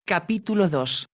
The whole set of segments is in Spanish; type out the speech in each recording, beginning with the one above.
Capítulo 2.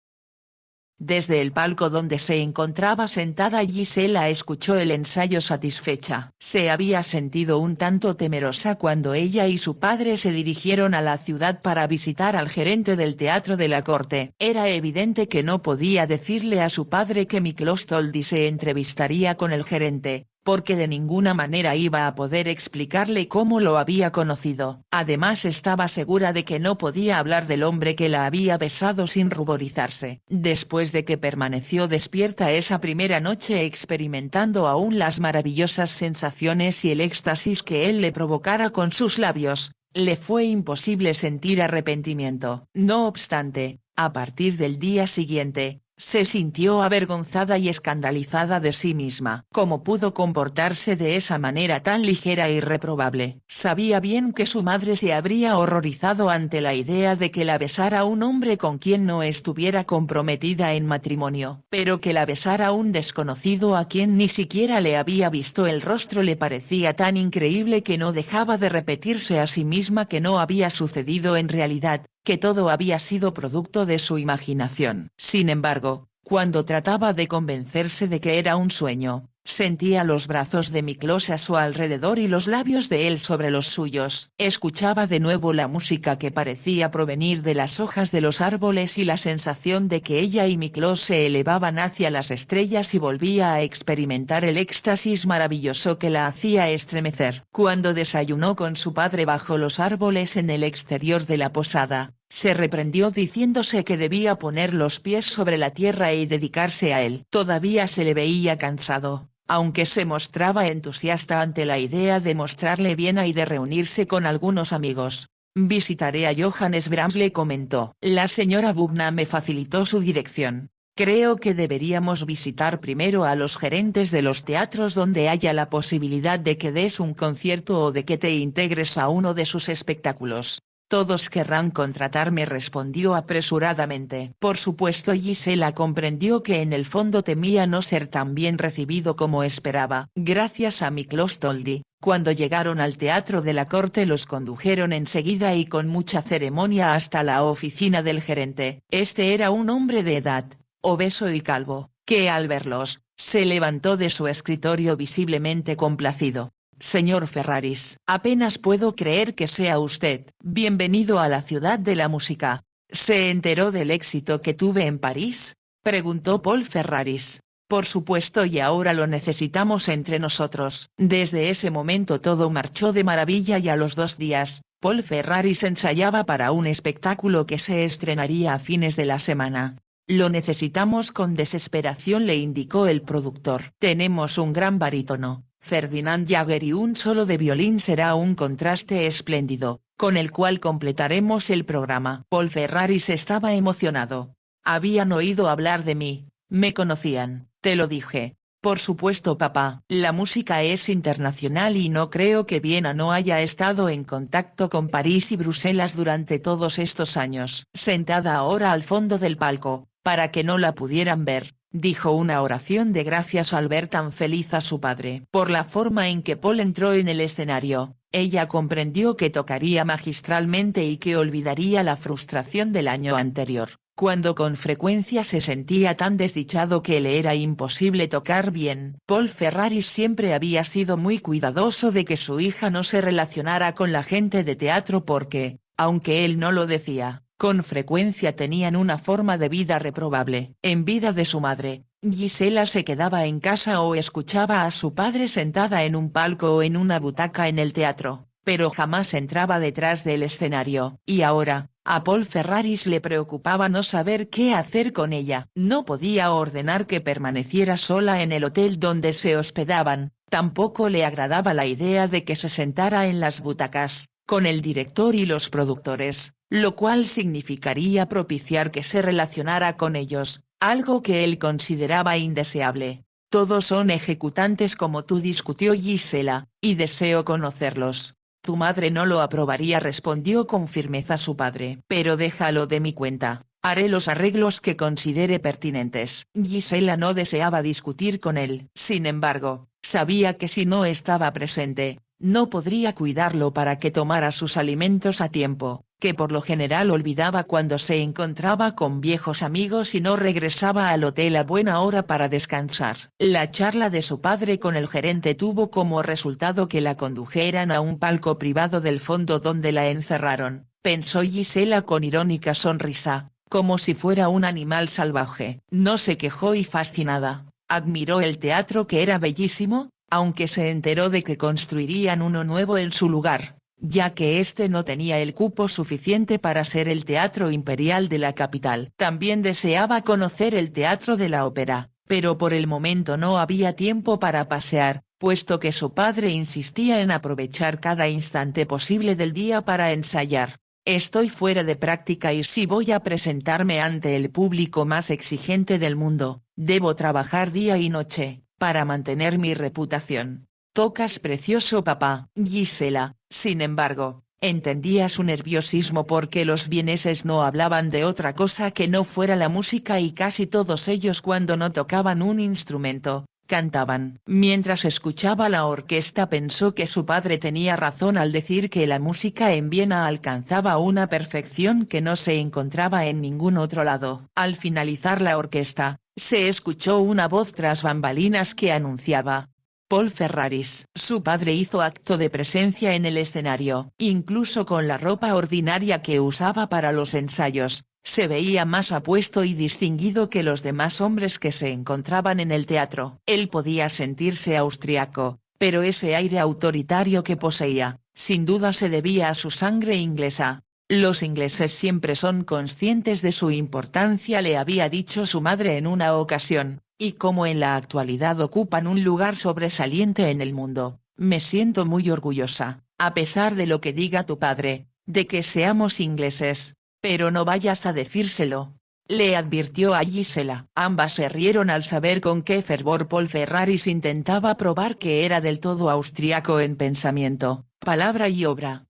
Desde el palco donde se encontraba sentada Gisela escuchó el ensayo satisfecha. Se había sentido un tanto temerosa cuando ella y su padre se dirigieron a la ciudad para visitar al gerente del Teatro de la Corte. Era evidente que no podía decirle a su padre que Miklos Toldi se entrevistaría con el gerente, porque de ninguna manera iba a poder explicarle cómo lo había conocido. Además estaba segura de que no podía hablar del hombre que la había besado sin ruborizarse. Después de que permaneció despierta esa primera noche experimentando aún las maravillosas sensaciones y el éxtasis que él le provocara con sus labios, le fue imposible sentir arrepentimiento. No obstante, a partir del día siguiente, se sintió avergonzada y escandalizada de sí misma. ¿Cómo pudo comportarse de esa manera tan ligera e irreprobable? Sabía bien que su madre se habría horrorizado ante la idea de que la besara un hombre con quien no estuviera comprometida en matrimonio. Pero que la besara un desconocido a quien ni siquiera le había visto el rostro le parecía tan increíble que no dejaba de repetirse a sí misma que no había sucedido en realidad, que todo había sido producto de su imaginación. Sin embargo, cuando trataba de convencerse de que era un sueño, sentía los brazos de Miklos a su alrededor y los labios de él sobre los suyos. Escuchaba de nuevo la música que parecía provenir de las hojas de los árboles y la sensación de que ella y Miklos se elevaban hacia las estrellas y volvía a experimentar el éxtasis maravilloso que la hacía estremecer. Cuando desayunó con su padre bajo los árboles en el exterior de la posada, se reprendió diciéndose que debía poner los pies sobre la tierra y dedicarse a él. Todavía se le veía cansado, aunque se mostraba entusiasta ante la idea de mostrarle Viena y de reunirse con algunos amigos. «Visitaré a Johannes Brahms», le comentó. «La señora Bubna me facilitó su dirección. Creo que deberíamos visitar primero a los gerentes de los teatros donde haya la posibilidad de que des un concierto o de que te integres a uno de sus espectáculos. Todos querrán contratarme», respondió apresuradamente. Por supuesto, Gisela comprendió que en el fondo temía no ser tan bien recibido como esperaba. Gracias a Miklos Toldi, cuando llegaron al Teatro de la Corte los condujeron enseguida y con mucha ceremonia hasta la oficina del gerente. Este era un hombre de edad, obeso y calvo, que al verlos, se levantó de su escritorio visiblemente complacido. «Señor Ferraris, apenas puedo creer que sea usted. Bienvenido a la ciudad de la música. ¿Se enteró del éxito que tuve en París?», preguntó Paul Ferraris. «Por supuesto, y ahora lo necesitamos entre nosotros». Desde ese momento todo marchó de maravilla y a los 2 días, Paul Ferraris ensayaba para un espectáculo que se estrenaría a fines de la semana. «Lo necesitamos con desesperación», le indicó el productor. «Tenemos un gran barítono, Ferdinand Jäger, y un solo de violín será un contraste espléndido, con el cual completaremos el programa». Paul Ferraris estaba emocionado. «Habían oído hablar de mí, me conocían, te lo dije». «Por supuesto, papá. La música es internacional y no creo que Viena no haya estado en contacto con París y Bruselas durante todos estos años». Sentada ahora al fondo del palco, para que no la pudieran ver, dijo una oración de gracias al ver tan feliz a su padre. Por la forma en que Paul entró en el escenario, ella comprendió que tocaría magistralmente y que olvidaría la frustración del año anterior, cuando con frecuencia se sentía tan desdichado que le era imposible tocar bien. Paul Ferraris siempre había sido muy cuidadoso de que su hija no se relacionara con la gente de teatro porque, aunque él no lo decía, con frecuencia tenían una forma de vida reprobable. En vida de su madre, Gisela se quedaba en casa o escuchaba a su padre sentada en un palco o en una butaca en el teatro, pero jamás entraba detrás del escenario. Y ahora, a Paul Ferraris le preocupaba no saber qué hacer con ella. No podía ordenar que permaneciera sola en el hotel donde se hospedaban, tampoco le agradaba la idea de que se sentara en las butacas, con el director y los productores, lo cual significaría propiciar que se relacionara con ellos, algo que él consideraba indeseable. «Todos son ejecutantes como tú», discutió Gisela, «y deseo conocerlos». «Tu madre no lo aprobaría», respondió con firmeza su padre. «Pero déjalo de mi cuenta, haré los arreglos que considere pertinentes». Gisela no deseaba discutir con él. Sin embargo, sabía que si no estaba presente, no podría cuidarlo para que tomara sus alimentos a tiempo, que por lo general olvidaba cuando se encontraba con viejos amigos y no regresaba al hotel a buena hora para descansar. La charla de su padre con el gerente tuvo como resultado que la condujeran a un palco privado del fondo donde la encerraron, pensó Gisela con irónica sonrisa, como si fuera un animal salvaje. No se quejó y fascinada, admiró el teatro que era bellísimo, aunque se enteró de que construirían uno nuevo en su lugar, ya que este no tenía el cupo suficiente para ser el Teatro Imperial de la capital. También deseaba conocer el Teatro de la Ópera, pero por el momento no había tiempo para pasear, puesto que su padre insistía en aprovechar cada instante posible del día para ensayar. Estoy fuera de práctica y si voy a presentarme ante el público más exigente del mundo, debo trabajar día y noche, para mantener mi reputación. Tocas precioso papá. Gisela, sin embargo, entendía su nerviosismo porque los vieneses no hablaban de otra cosa que no fuera la música y casi todos ellos cuando no tocaban un instrumento, cantaban. Mientras escuchaba la orquesta pensó que su padre tenía razón al decir que la música en Viena alcanzaba una perfección que no se encontraba en ningún otro lado. Al finalizar la orquesta, se escuchó una voz tras bambalinas que anunciaba: Paul Ferraris. Su padre hizo acto de presencia en el escenario. Incluso con la ropa ordinaria que usaba para los ensayos, se veía más apuesto y distinguido que los demás hombres que se encontraban en el teatro. Él podía sentirse austriaco, pero ese aire autoritario que poseía, sin duda se debía a su sangre inglesa. Los ingleses siempre son conscientes de su importancia, le había dicho su madre en una ocasión, y como en la actualidad ocupan un lugar sobresaliente en el mundo, me siento muy orgullosa, a pesar de lo que diga tu padre, de que seamos ingleses, pero no vayas a decírselo. Le advirtió a Gisela. Ambas se rieron al saber con qué fervor Paul Ferraris intentaba probar que era del todo austriaco en pensamiento, palabra y obra.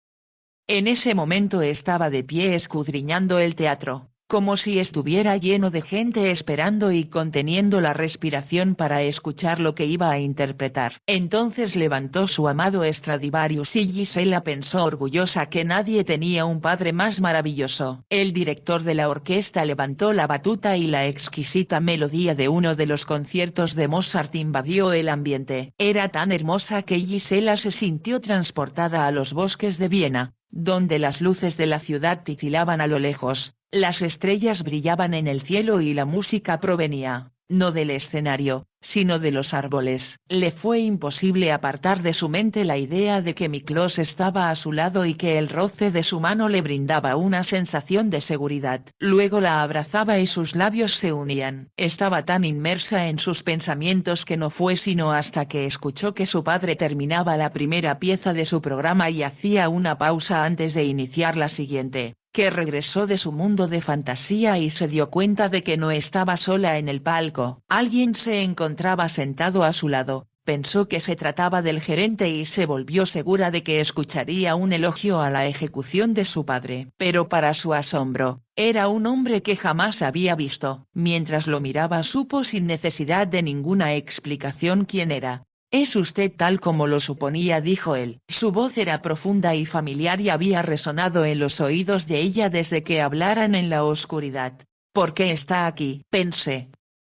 En ese momento estaba de pie escudriñando el teatro, como si estuviera lleno de gente esperando y conteniendo la respiración para escuchar lo que iba a interpretar. Entonces levantó su amado Stradivarius y Gisela pensó orgullosa que nadie tenía un padre más maravilloso. El director de la orquesta levantó la batuta y la exquisita melodía de uno de los conciertos de Mozart invadió el ambiente. Era tan hermosa que Gisela se sintió transportada a los bosques de Viena, donde las luces de la ciudad titilaban a lo lejos. Las estrellas brillaban en el cielo y la música provenía, no del escenario, sino de los árboles. Le fue imposible apartar de su mente la idea de que Miklos estaba a su lado y que el roce de su mano le brindaba una sensación de seguridad. Luego la abrazaba y sus labios se unían. Estaba tan inmersa en sus pensamientos que no fue sino hasta que escuchó que su padre terminaba la primera pieza de su programa y hacía una pausa antes de iniciar la siguiente, que regresó de su mundo de fantasía y se dio cuenta de que no estaba sola en el palco. Alguien se encontraba sentado a su lado, pensó que se trataba del gerente y se volvió segura de que escucharía un elogio a la ejecución de su padre. Pero para su asombro, era un hombre que jamás había visto. Mientras lo miraba supo sin necesidad de ninguna explicación quién era. «Es usted tal como lo suponía», dijo él. Su voz era profunda y familiar y había resonado en los oídos de ella desde que hablaran en la oscuridad. «¿Por qué está aquí?», pensé.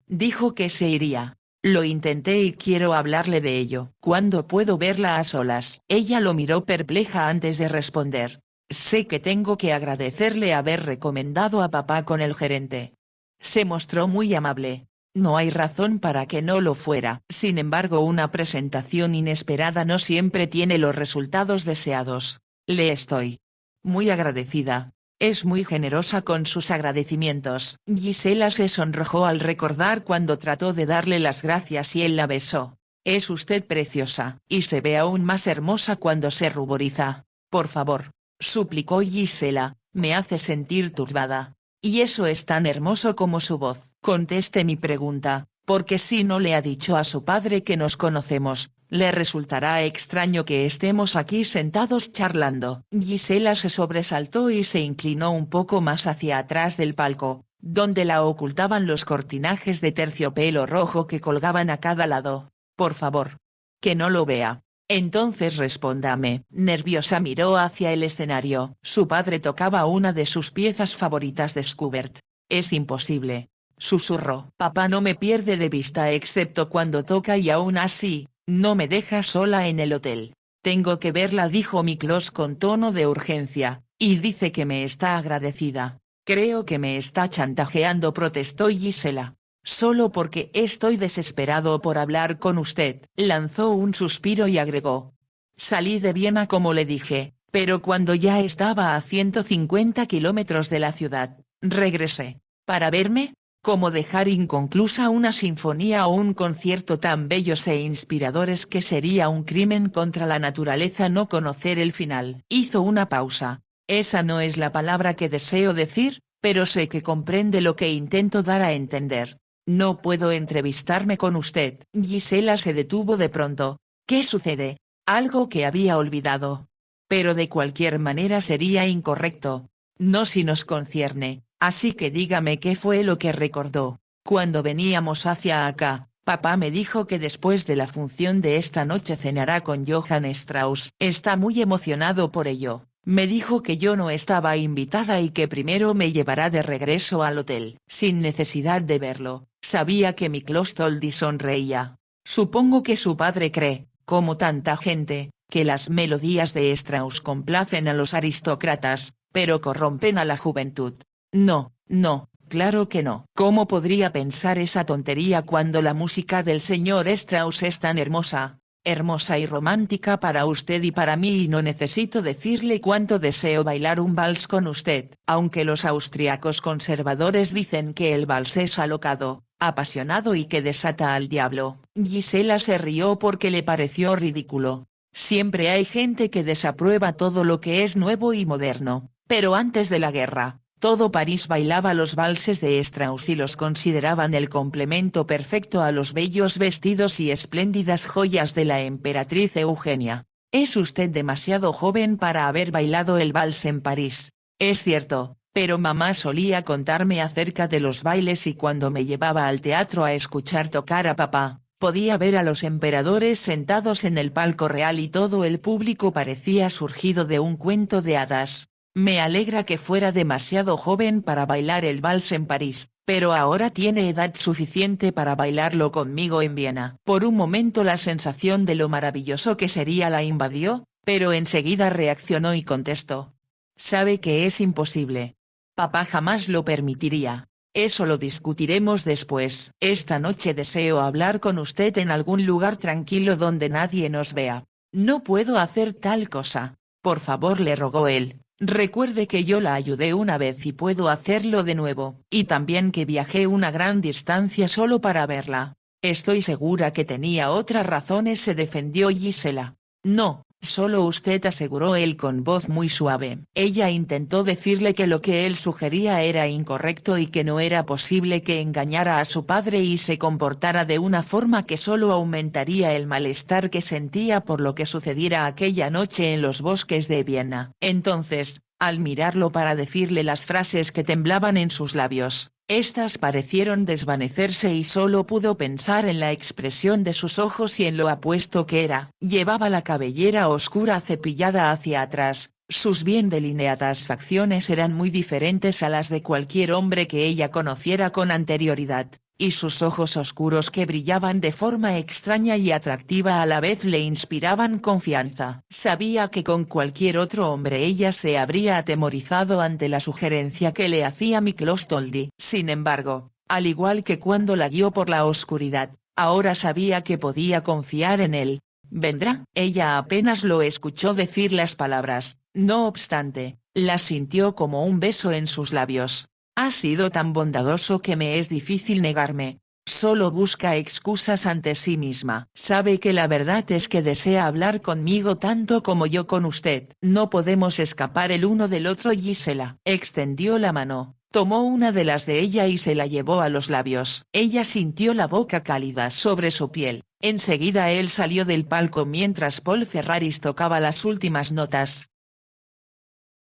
Dijo que se iría. Lo intenté y quiero hablarle de ello. ¿Cuándo puedo verla a solas? Ella lo miró perpleja antes de responder. «Sé que tengo que agradecerle haber recomendado a papá con el gerente». Se mostró muy amable. No hay razón para que no lo fuera. Sin embargo, una presentación inesperada no siempre tiene los resultados deseados. Le estoy muy agradecida. Es muy generosa con sus agradecimientos. Gisela se sonrojó al recordar cuando trató de darle las gracias y él la besó. «Es usted preciosa, y se ve aún más hermosa cuando se ruboriza. Por favor», suplicó Gisela, «me hace sentir turbada. Y eso es tan hermoso como su voz». «Conteste mi pregunta, porque si no le ha dicho a su padre que nos conocemos, le resultará extraño que estemos aquí sentados charlando». Gisela se sobresaltó y se inclinó un poco más hacia atrás del palco, donde la ocultaban los cortinajes de terciopelo rojo que colgaban a cada lado. «Por favor. Que no lo vea». Entonces respóndame. Nerviosa miró hacia el escenario. Su padre tocaba una de sus piezas favoritas de Schubert. Es imposible. Susurró. Papá no me pierde de vista excepto cuando toca y aún así, no me deja sola en el hotel. Tengo que verla, dijo Miklos con tono de urgencia, y dice que me está agradecida. Creo que me está chantajeando, protestó Gisela. Solo porque estoy desesperado por hablar con usted. Lanzó un suspiro y agregó. Salí de Viena como le dije, pero cuando ya estaba a 150 kilómetros de la ciudad, regresé. ¿Para verme? ¿Cómo dejar inconclusa una sinfonía o un concierto tan bellos e inspiradores que sería un crimen contra la naturaleza no conocer el final? Hizo una pausa. Esa no es la palabra que deseo decir, pero sé que comprende lo que intento dar a entender. No puedo entrevistarme con usted. Gisela se detuvo de pronto. ¿Qué sucede? Algo que había olvidado. Pero de cualquier manera sería incorrecto. No si nos concierne, así que dígame qué fue lo que recordó. Cuando veníamos hacia acá, papá me dijo que después de la función de esta noche cenará con Johann Strauss. Está muy emocionado por ello. Me dijo que yo no estaba invitada y que primero me llevará de regreso al hotel. Sin necesidad de verlo, sabía que Miklos Toldi sonreía. Supongo que su padre cree, como tanta gente, que las melodías de Strauss complacen a los aristócratas, pero corrompen a la juventud. No, no, claro que no. ¿Cómo podría pensar esa tontería cuando la música del señor Strauss es tan hermosa? Hermosa y romántica para usted y para mí, y no necesito decirle cuánto deseo bailar un vals con usted. Aunque los austriacos conservadores dicen que el vals es alocado, apasionado y que desata al diablo. Gisela se rió porque le pareció ridículo. Siempre hay gente que desaprueba todo lo que es nuevo y moderno, pero antes de la guerra, todo París bailaba los valses de Strauss y los consideraban el complemento perfecto a los bellos vestidos y espléndidas joyas de la emperatriz Eugenia. Es usted demasiado joven para haber bailado el vals en París. Es cierto, pero mamá solía contarme acerca de los bailes y cuando me llevaba al teatro a escuchar tocar a papá, podía ver a los emperadores sentados en el palco real y todo el público parecía surgido de un cuento de hadas. Me alegra que fuera demasiado joven para bailar el vals en París, pero ahora tiene edad suficiente para bailarlo conmigo en Viena. Por un momento la sensación de lo maravilloso que sería la invadió, pero enseguida reaccionó y contestó. Sabe que es imposible. Papá jamás lo permitiría. Eso lo discutiremos después. Esta noche deseo hablar con usted en algún lugar tranquilo donde nadie nos vea. No puedo hacer tal cosa. Por favor, le rogó él. Recuerde que yo la ayudé una vez y puedo hacerlo de nuevo, y también que viajé una gran distancia solo para verla. Estoy segura que tenía otras razones, se defendió Gisela. No, solo usted, aseguró él con voz muy suave. Ella intentó decirle que lo que él sugería era incorrecto y que no era posible que engañara a su padre y se comportara de una forma que solo aumentaría el malestar que sentía por lo que sucediera aquella noche en los bosques de Viena. Entonces, al mirarlo para decirle las frases que temblaban en sus labios, estas parecieron desvanecerse y solo pudo pensar en la expresión de sus ojos y en lo apuesto que era. Llevaba la cabellera oscura cepillada hacia atrás, sus bien delineadas facciones eran muy diferentes a las de cualquier hombre que ella conociera con anterioridad, y sus ojos oscuros que brillaban de forma extraña y atractiva a la vez le inspiraban confianza. Sabía que con cualquier otro hombre ella se habría atemorizado ante la sugerencia que le hacía Miklos Toldi. Sin embargo, al igual que cuando la guió por la oscuridad, ahora sabía que podía confiar en él. ¿Vendrá? Ella apenas lo escuchó decir las palabras, no obstante, las sintió como un beso en sus labios. Ha sido tan bondadoso que me es difícil negarme. Solo busca excusas ante sí misma. Sabe que la verdad es que desea hablar conmigo tanto como yo con usted. No podemos escapar el uno del otro. Gisela extendió la mano, tomó una de las de ella y se la llevó a los labios. Ella sintió la boca cálida sobre su piel. Enseguida él salió del palco mientras Paul Ferraris tocaba las últimas notas.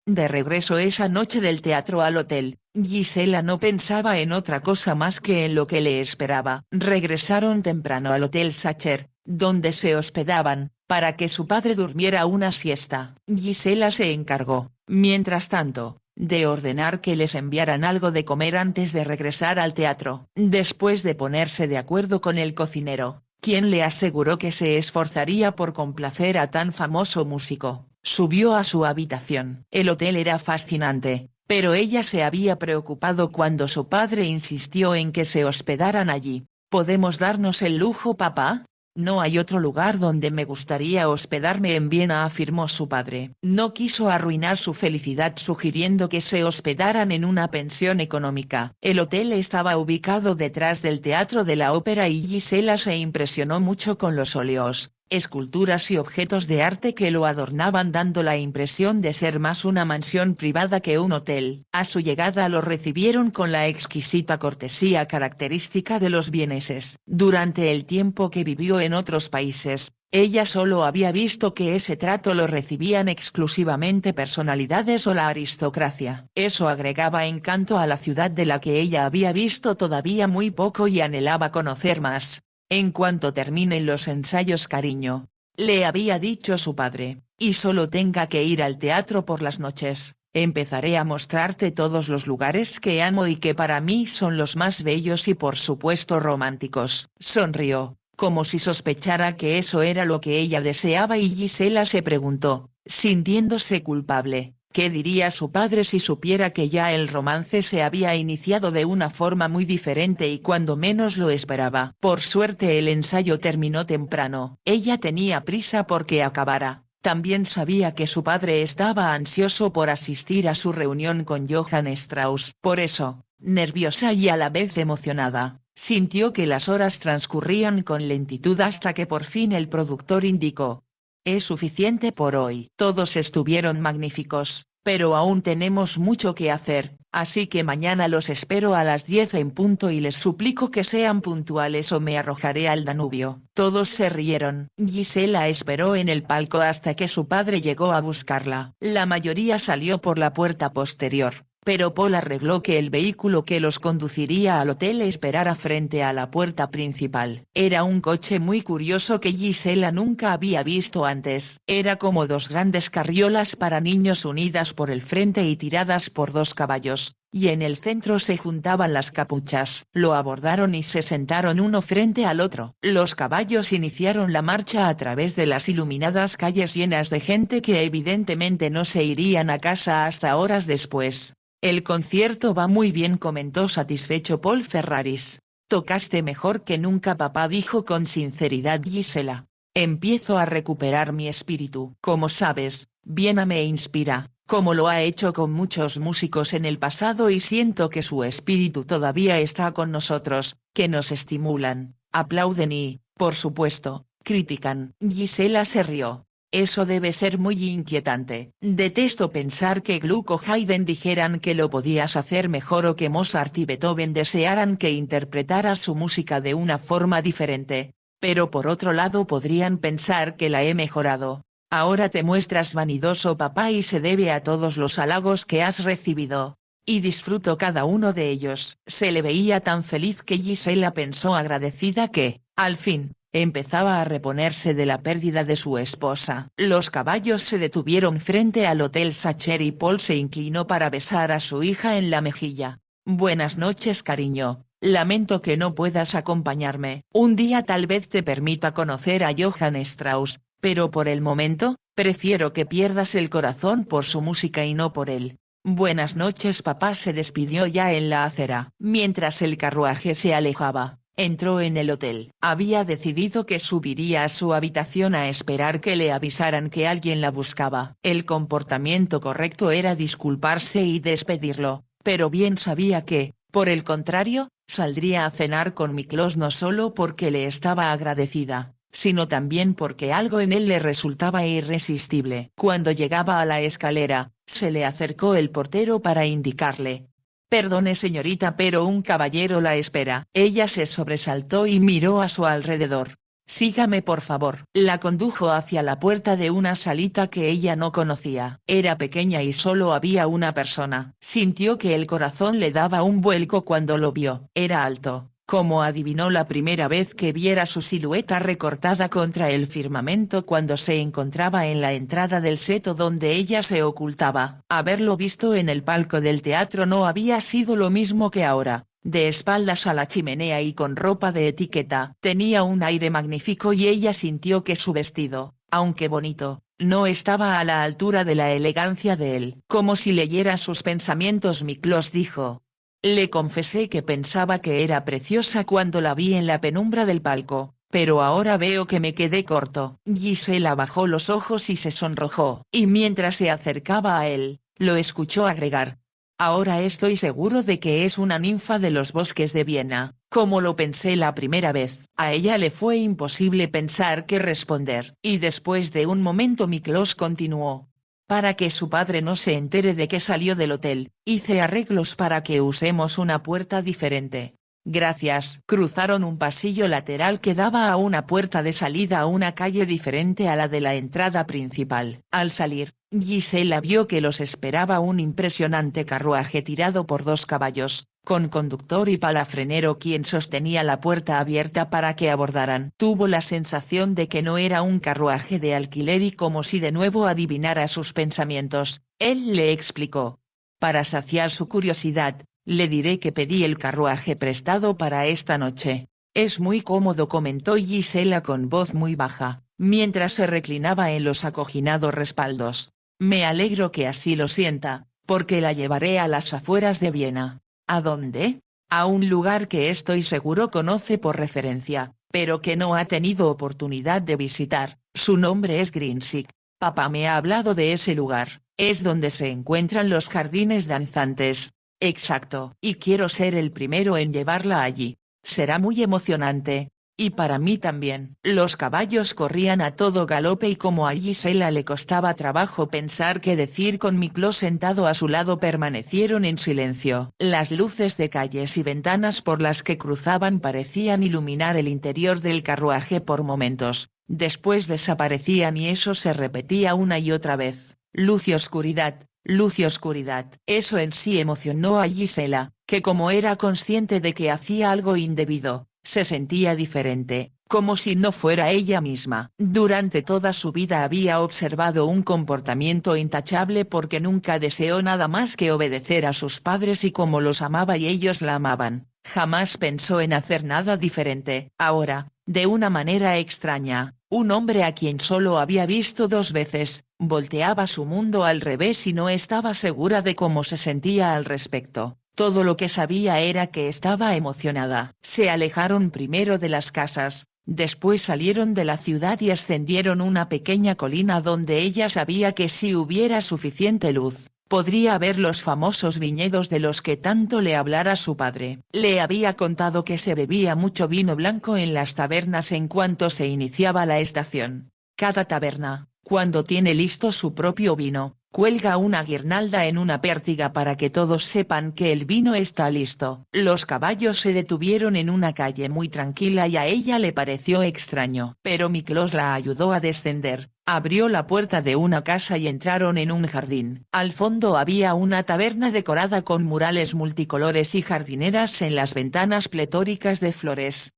De regreso esa noche del teatro al hotel, Gisela no pensaba en otra cosa más que en lo que le esperaba. Regresaron temprano al Hotel Sacher, donde se hospedaban, para que su padre durmiera una siesta. Gisela se encargó, mientras tanto, de ordenar que les enviaran algo de comer antes de regresar al teatro. Después de ponerse de acuerdo con el cocinero, quien le aseguró que se esforzaría por complacer a tan famoso músico, subió a su habitación. El hotel era fascinante, pero ella se había preocupado cuando su padre insistió en que se hospedaran allí. ¿Podemos darnos el lujo, papá? No hay otro lugar donde me gustaría hospedarme en Viena, afirmó su padre. No quiso arruinar su felicidad sugiriendo que se hospedaran en una pensión económica. El hotel estaba ubicado detrás del Teatro de la Ópera y Gisela se impresionó mucho con los óleos, esculturas y objetos de arte que lo adornaban, dando la impresión de ser más una mansión privada que un hotel. A su llegada lo recibieron con la exquisita cortesía característica de los vieneses. Durante el tiempo que vivió en otros países, ella solo había visto que ese trato lo recibían exclusivamente personalidades o la aristocracia. Eso agregaba encanto a la ciudad de la que ella había visto todavía muy poco y anhelaba conocer más. En cuanto terminen los ensayos, cariño, le había dicho su padre, y solo tenga que ir al teatro por las noches, empezaré a mostrarte todos los lugares que amo y que para mí son los más bellos y por supuesto románticos. Sonrió, como si sospechara que eso era lo que ella deseaba, y Gisela se preguntó, sintiéndose culpable, ¿qué diría su padre si supiera que ya el romance se había iniciado de una forma muy diferente y cuando menos lo esperaba? Por suerte el ensayo terminó temprano. Ella tenía prisa porque acabara. También sabía que su padre estaba ansioso por asistir a su reunión con Johann Strauss. Por eso, nerviosa y a la vez emocionada, sintió que las horas transcurrían con lentitud hasta que por fin el productor indicó: es suficiente por hoy. Todos estuvieron magníficos, pero aún tenemos mucho que hacer, así que mañana los espero a las 10 en punto y les suplico que sean puntuales o me arrojaré al Danubio. Todos se rieron. Gisela esperó en el palco hasta que su padre llegó a buscarla. La mayoría salió por la puerta posterior, pero Paul arregló que el vehículo que los conduciría al hotel esperara frente a la puerta principal. Era un coche muy curioso que Gisela nunca había visto antes. Era como dos grandes carriolas para niños unidas por el frente y tiradas por dos caballos, y en el centro se juntaban las capuchas. Lo abordaron y se sentaron uno frente al otro. Los caballos iniciaron la marcha a través de las iluminadas calles llenas de gente que evidentemente no se irían a casa hasta horas después. El concierto va muy bien, comentó satisfecho Paul Ferraris. Tocaste mejor que nunca, papá, dijo con sinceridad Gisela. Empiezo a recuperar mi espíritu. Como sabes, Viena me inspira, como lo ha hecho con muchos músicos en el pasado, y siento que su espíritu todavía está con nosotros, que nos estimulan, aplauden y, por supuesto, critican. Gisela se rió. Eso debe ser muy inquietante. Detesto pensar que Gluck o Haydn dijeran que lo podías hacer mejor o que Mozart y Beethoven desearan que interpretaras su música de una forma diferente. Pero por otro lado podrían pensar que la he mejorado. Ahora te muestras vanidoso, papá, y se debe a todos los halagos que has recibido. Y disfruto cada uno de ellos. Se le veía tan feliz que Gisela pensó agradecida que, al fin, empezaba a reponerse de la pérdida de su esposa. Los caballos se detuvieron frente al Hotel Sacher y Paul se inclinó para besar a su hija en la mejilla. Buenas noches, cariño. Lamento que no puedas acompañarme. Un día tal vez te permita conocer a Johann Strauss, pero por el momento, prefiero que pierdas el corazón por su música y no por él. Buenas noches, papá. Se despidió ya en la acera. Mientras el carruaje se alejaba, entró en el hotel. Había decidido que subiría a su habitación a esperar que le avisaran que alguien la buscaba. El comportamiento correcto era disculparse y despedirlo, pero bien sabía que, por el contrario, saldría a cenar con Miklos no solo porque le estaba agradecida, sino también porque algo en él le resultaba irresistible. Cuando llegaba a la escalera, se le acercó el portero para indicarle: perdone, señorita, pero un caballero la espera. Ella se sobresaltó y miró a su alrededor. Sígame, por favor. La condujo hacia la puerta de una salita que ella no conocía. Era pequeña y solo había una persona. Sintió que el corazón le daba un vuelco cuando lo vio. Era alto, como adivinó la primera vez que viera su silueta recortada contra el firmamento cuando se encontraba en la entrada del seto donde ella se ocultaba. Haberlo visto en el palco del teatro no había sido lo mismo que ahora, de espaldas a la chimenea y con ropa de etiqueta. Tenía un aire magnífico y ella sintió que su vestido, aunque bonito, no estaba a la altura de la elegancia de él. Como si leyera sus pensamientos, Miklos dijo: le confesé que pensaba que era preciosa cuando la vi en la penumbra del palco, pero ahora veo que me quedé corto. Gisela bajó los ojos y se sonrojó. Y mientras se acercaba a él, lo escuchó agregar: ahora estoy seguro de que es una ninfa de los bosques de Viena, como lo pensé la primera vez. A ella le fue imposible pensar qué responder. Y después de un momento Miklos continuó: para que su padre no se entere de que salió del hotel, hice arreglos para que usemos una puerta diferente. Gracias. Cruzaron un pasillo lateral que daba a una puerta de salida a una calle diferente a la de la entrada principal. Al salir, Gisela vio que los esperaba un impresionante carruaje tirado por 2 caballos, con conductor y palafrenero quien sostenía la puerta abierta para que abordaran. Tuvo la sensación de que no era un carruaje de alquiler y como si de nuevo adivinara sus pensamientos, él le explicó. Para saciar su curiosidad, le diré que pedí el carruaje prestado para esta noche. Es muy cómodo, comentó Gisela con voz muy baja, mientras se reclinaba en los acoginados respaldos. Me alegro que así lo sienta, porque la llevaré a las afueras de Viena. ¿A dónde? A un lugar que estoy seguro conoce por referencia, pero que no ha tenido oportunidad de visitar. Su nombre es Grinzig. Papá me ha hablado de ese lugar, es donde se encuentran los jardines danzantes. Exacto. Y quiero ser el primero en llevarla allí. Será muy emocionante. Y para mí también. Los caballos corrían a todo galope y como a Gisela le costaba trabajo pensar qué decir con Miklos sentado a su lado, permanecieron en silencio. Las luces de calles y ventanas por las que cruzaban parecían iluminar el interior del carruaje por momentos, después desaparecían y eso se repetía una y otra vez. Luz y oscuridad. Luz y oscuridad. Eso en sí emocionó a Gisela, que como era consciente de que hacía algo indebido, se sentía diferente, como si no fuera ella misma. Durante toda su vida había observado un comportamiento intachable porque nunca deseó nada más que obedecer a sus padres y como los amaba y ellos la amaban, jamás pensó en hacer nada diferente. Ahora, de una manera extraña, un hombre a quien solo había visto 2 veces, volteaba su mundo al revés y no estaba segura de cómo se sentía al respecto. Todo lo que sabía era que estaba emocionada. Se alejaron primero de las casas, después salieron de la ciudad y ascendieron una pequeña colina donde ella sabía que si hubiera suficiente luz, podría ver los famosos viñedos de los que tanto le hablara su padre. Le había contado que se bebía mucho vino blanco en las tabernas en cuanto se iniciaba la estación. Cada taberna, cuando tiene listo su propio vino, cuelga una guirnalda en una pértiga para que todos sepan que el vino está listo. Los caballos se detuvieron en una calle muy tranquila y a ella le pareció extraño. Pero Miklos la ayudó a descender, abrió la puerta de una casa y entraron en un jardín. Al fondo había una taberna decorada con murales multicolores y jardineras en las ventanas pletóricas de flores.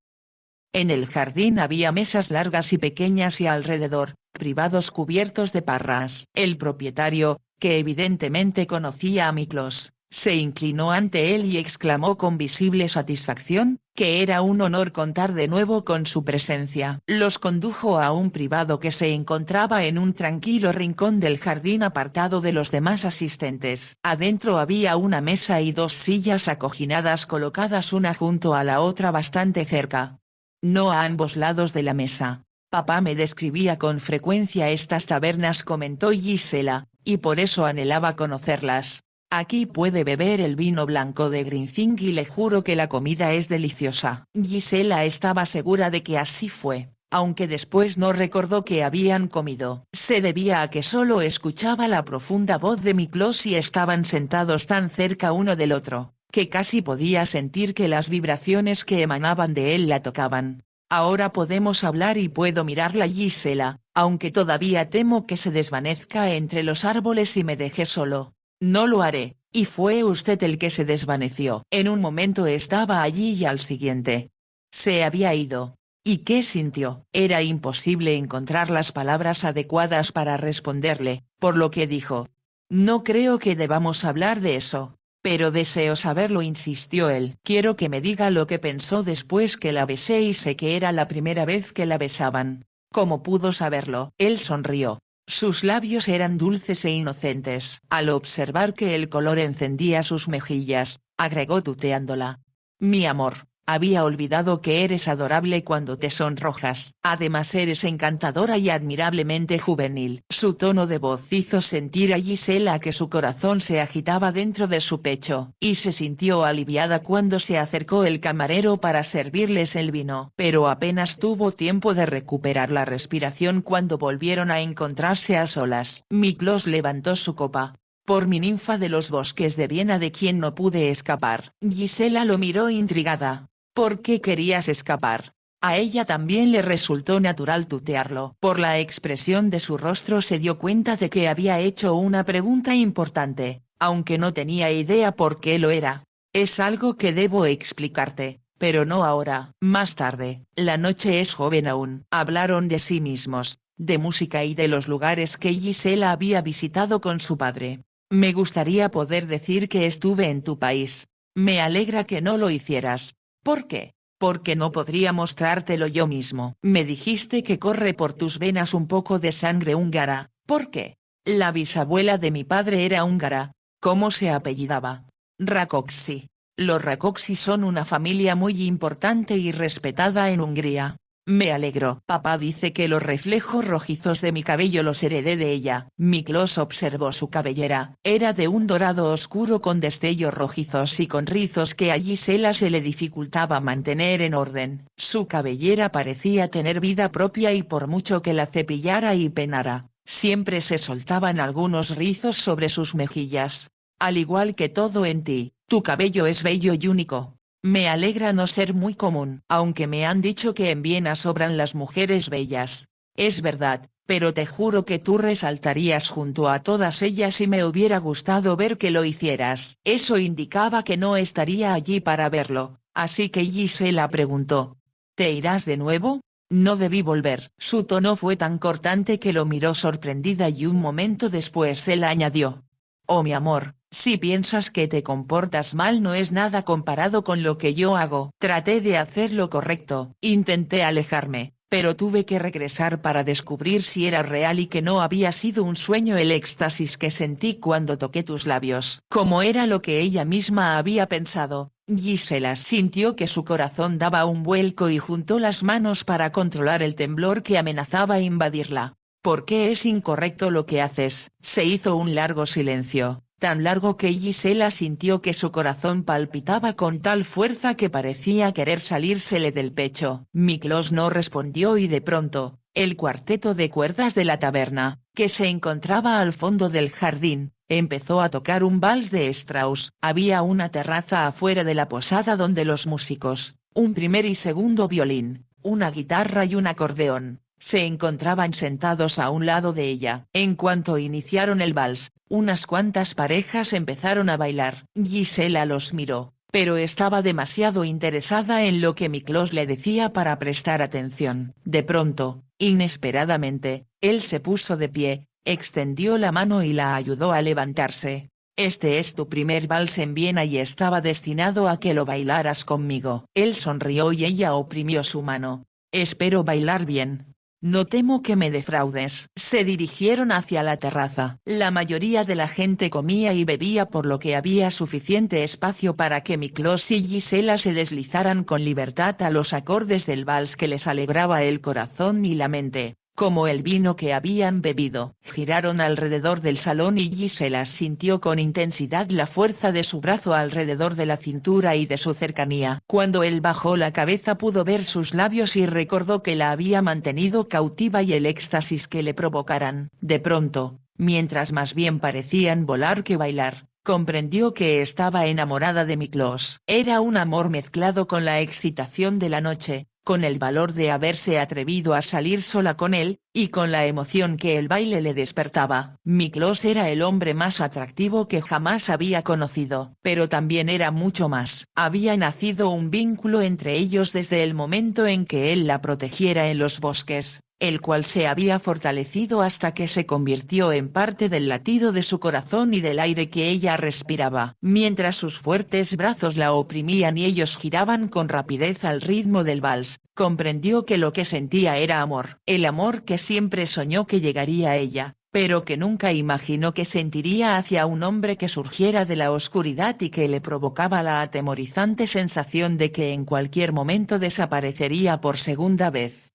En el jardín había mesas largas y pequeñas y alrededor, privados cubiertos de parras. El propietario, que evidentemente conocía a Miklos, se inclinó ante él y exclamó con visible satisfacción, que era un honor contar de nuevo con su presencia. Los condujo a un privado que se encontraba en un tranquilo rincón del jardín apartado de los demás asistentes. Adentro había una mesa y 2 sillas acoginadas colocadas una junto a la otra bastante cerca. No a ambos lados de la mesa. Papá me describía con frecuencia estas tabernas, comentó Gisela, y por eso anhelaba conocerlas. Aquí puede beber el vino blanco de Grinzing y le juro que la comida es deliciosa. Gisela estaba segura de que así fue, aunque después no recordó que habían comido. Se debía a que solo escuchaba la profunda voz de Miklos y estaban sentados tan cerca uno del otro, que casi podía sentir que las vibraciones que emanaban de él la tocaban. Ahora podemos hablar y puedo mirarla, Gisela, aunque todavía temo que se desvanezca entre los árboles y me deje solo. No lo haré, Y fue usted el que se desvaneció. En un momento estaba allí y al siguiente se había ido. ¿Y qué sintió? Era imposible encontrar las palabras adecuadas para responderle, por lo que dijo: no creo que debamos hablar de eso. Pero deseo saberlo, insistió él. Quiero que me diga lo que pensó después que la besé y sé que era la primera vez que la besaban. ¿Cómo pudo saberlo? Él sonrió. Sus labios eran dulces e inocentes. Al observar que el color encendía sus mejillas, agregó tuteándola: mi amor, había olvidado que eres adorable cuando te sonrojas. Además eres encantadora y admirablemente juvenil. Su tono de voz hizo sentir a Gisela que su corazón se agitaba dentro de su pecho, y se sintió aliviada cuando se acercó el camarero para servirles el vino. Pero apenas tuvo tiempo de recuperar la respiración cuando volvieron a encontrarse a solas. Miklos levantó su copa. Por mi ninfa de los bosques de Viena de quien no pude escapar. Gisela lo miró intrigada. ¿Por qué querías escapar? A ella también le resultó natural tutearlo. Por la expresión de su rostro se dio cuenta de que había hecho una pregunta importante, aunque no tenía idea por qué lo era. Es algo que debo explicarte, pero no ahora. Más tarde. La noche es joven aún. Hablaron de sí mismos, de música y de los lugares que Gisela había visitado con su padre. Me gustaría poder decir que estuve en tu país. Me alegra que no lo hicieras. ¿Por qué? Porque no podría mostrártelo yo mismo. Me dijiste que corre por tus venas un poco de sangre húngara. ¿Por qué? La bisabuela de mi padre era húngara. ¿Cómo se apellidaba? Rákóczi. Los Rákóczi son una familia muy importante y respetada en Hungría. Me alegro. Papá dice que los reflejos rojizos de mi cabello los heredé de ella. Miklos observó su cabellera. Era de un dorado oscuro con destellos rojizos y con rizos que a Gisela se le dificultaba mantener en orden. Su cabellera parecía tener vida propia y por mucho que la cepillara y peinara, siempre se soltaban algunos rizos sobre sus mejillas. Al igual que todo en ti, tu cabello es bello y único. Me alegra no ser muy común. Aunque me han dicho que en Viena sobran las mujeres bellas. Es verdad, pero te juro que tú resaltarías junto a todas ellas y me hubiera gustado ver que lo hicieras. Eso indicaba que no estaría allí para verlo, así que Gisela preguntó: ¿te irás de nuevo? No debí volver. Su tono fue tan cortante que lo miró sorprendida y un momento después él añadió: oh mi amor, si piensas que te comportas mal no es nada comparado con lo que yo hago. Traté de hacer lo correcto. Intenté alejarme, pero tuve que regresar para descubrir si era real y que no había sido un sueño el éxtasis que sentí cuando toqué tus labios. Como era lo que ella misma había pensado, Gisela sintió que su corazón daba un vuelco y juntó las manos para controlar el temblor que amenazaba invadirla. ¿Por qué es incorrecto lo que haces? Se hizo un largo silencio, tan largo que Gisela sintió que su corazón palpitaba con tal fuerza que parecía querer salírsele del pecho. Miklos no respondió y de pronto, el cuarteto de cuerdas de la taberna, que se encontraba al fondo del jardín, empezó a tocar un vals de Strauss. Había una terraza afuera de la posada donde los músicos, un primer y segundo violín, una guitarra y un acordeón, se encontraban sentados a un lado de ella. En cuanto iniciaron el vals, unas cuantas parejas empezaron a bailar. Gisela los miró, pero estaba demasiado interesada en lo que Miklos le decía para prestar atención. De pronto, inesperadamente, él se puso de pie, extendió la mano y la ayudó a levantarse. Este es tu primer vals en Viena y estaba destinado a que lo bailaras conmigo. Él sonrió y ella oprimió su mano. Espero bailar bien. No temo que me defraudes. Se dirigieron hacia la terraza. La mayoría de la gente comía y bebía por lo que había suficiente espacio para que Miklos y Gisela se deslizaran con libertad a los acordes del vals que les alegraba el corazón y la mente, como el vino que habían bebido. Giraron alrededor del salón y Gisela sintió con intensidad la fuerza de su brazo alrededor de la cintura y de su cercanía. Cuando él bajó la cabeza pudo ver sus labios y recordó que la había mantenido cautiva y el éxtasis que le provocaran. De pronto, mientras más bien parecían volar que bailar, comprendió que estaba enamorada de Miklos. Era un amor mezclado con la excitación de la noche, con el valor de haberse atrevido a salir sola con él, y con la emoción que el baile le despertaba. Miklos era el hombre más atractivo que jamás había conocido, pero también era mucho más. Había nacido un vínculo entre ellos desde el momento en que él la protegiera en los bosques, el cual se había fortalecido hasta que se convirtió en parte del latido de su corazón y del aire que ella respiraba. Mientras sus fuertes brazos la oprimían y ellos giraban con rapidez al ritmo del vals, comprendió que lo que sentía era amor. El amor que siempre soñó que llegaría a ella, pero que nunca imaginó que sentiría hacia un hombre que surgiera de la oscuridad y que le provocaba la atemorizante sensación de que en cualquier momento desaparecería por segunda vez.